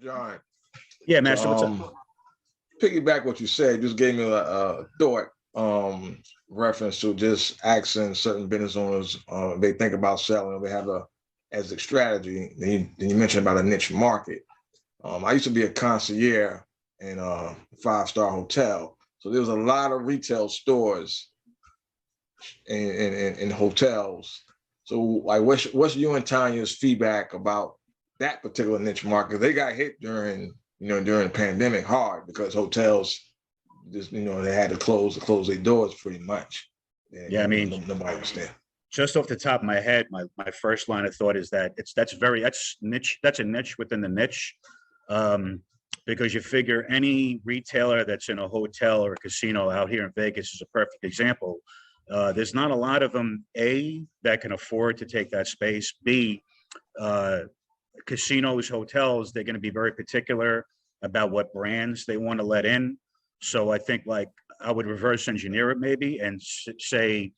John. Yeah, To, Master, what's up? piggyback what you said, just gave me a thought. Reference to just asking certain business owners, they think about selling, they have as a strategy. Then you mentioned about a niche market. I used to be a concierge in a 5-star hotel, so there was a lot of retail stores in hotels. So, like, what's you and Tanya's feedback about that particular niche market? They got hit during the pandemic hard because hotels just they had to close their doors pretty much. Yeah, I mean, nobody was there. Just off the top of my head, my first line of thought is that that's niche. That's a niche within the niche, because you figure any retailer that's in a hotel or a casino out here in Vegas is a perfect example. There's not a lot of them, A, that can afford to take that space. B, casinos, hotels, they're going to be very particular about what brands they want to let in. So I think, like, I would reverse engineer it maybe and say,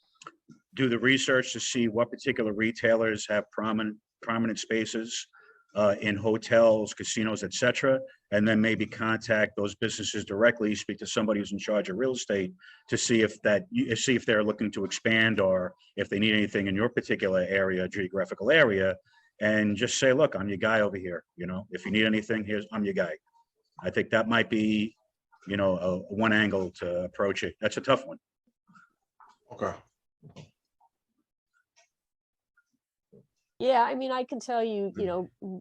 do the research to see what particular retailers have prominent spaces in hotels, casinos, etc., and then maybe contact those businesses directly, speak to somebody who's in charge of real estate to see if they're looking to expand or if they need anything in your particular area, geographical area, and just say, look, I'm your guy over here. If you need anything, I'm your guy. I think that might be, one angle to approach it. That's a tough one. Okay. Yeah, I mean, I can tell you,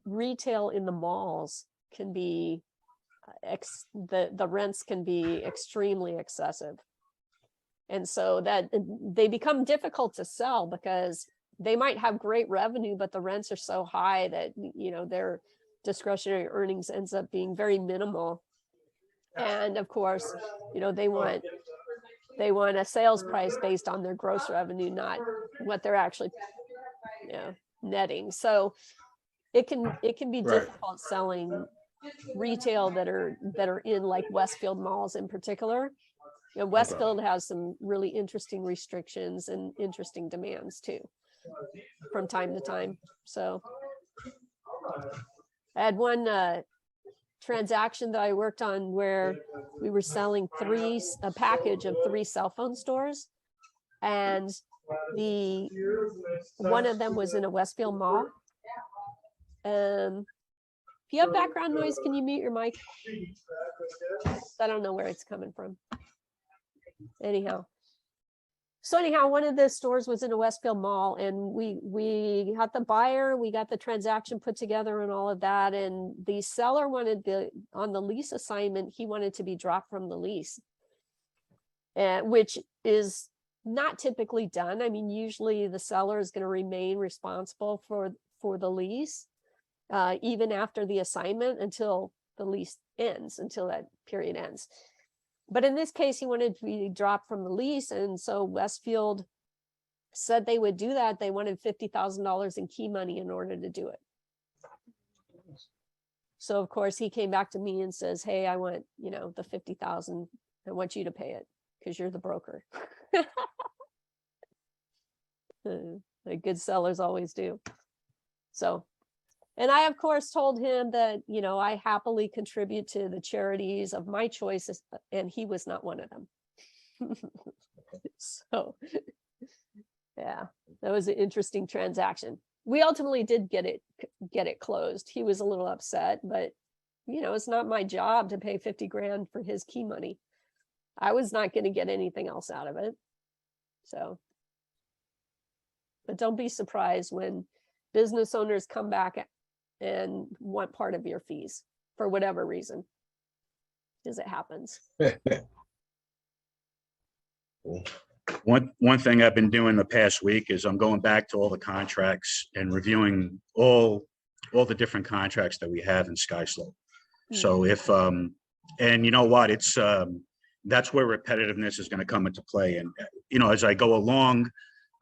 retail in the malls can be, the rents can be extremely excessive. And so that they become difficult to sell because they might have great revenue, but the rents are so high that, their discretionary earnings ends up being very minimal. And of course, they want a sales price based on their gross revenue, not what they're actually, netting. So it can be difficult selling retail that are in like Westfield malls in particular. Westfield has some really interesting restrictions and interesting demands too from time to time. So I had one transaction that I worked on where we were selling a package of 3 cell phone stores, and one of them was in a Westfield mall. If you have background noise, can you mute your mic? I don't know where it's coming from. Anyhow, one of the stores was in a Westfield mall, and we got the buyer, we got the transaction put together and all of that, and the seller wanted on the lease assignment, he wanted to be dropped from the lease, which is not typically done. I mean, usually the seller is going to remain responsible for the lease, even after the assignment, until the lease ends, until that period ends. But in this case, he wanted to be dropped from the lease, and so Westfield said they would do that. They wanted $50,000 in key money in order to do it. So of course he came back to me and says, "Hey, I want, the $50,000. I want you to pay it because you're the broker." The good sellers always do. So, and I, of course, told him that, I happily contribute to the charities of my choices, and he was not one of them. So, yeah, that was an interesting transaction. We ultimately did get it closed. He was a little upset, but, it's not my job to pay 50 grand for his key money. I was not going to get anything else out of it. So, but don't be surprised when business owners come back and want part of your fees for whatever reason, because it happens. One thing I've been doing the past week is I'm going back to all the contracts and reviewing all the different contracts that we have in SkySlope. So if and you know what, it's that's where repetitiveness is going to come into play. And as I go along,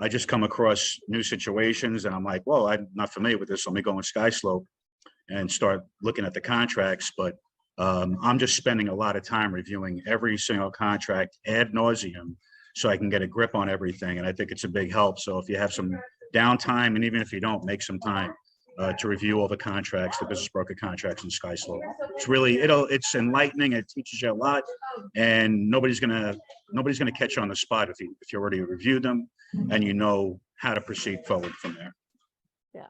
I just come across new situations and I'm like, well, I'm not familiar with this. Let me go in SkySlope and start looking at the contracts. But I'm just spending a lot of time reviewing every single contract ad nauseum so I can get a grip on everything. And I think it's a big help. So if you have some downtime, and even if you don't, make some time to review all the contracts, the business broker contracts and Sky Slope. It's really, it's enlightening. It teaches you a lot, and nobody's gonna catch you on the spot if you already reviewed them and you know how to proceed forward from there. Yeah.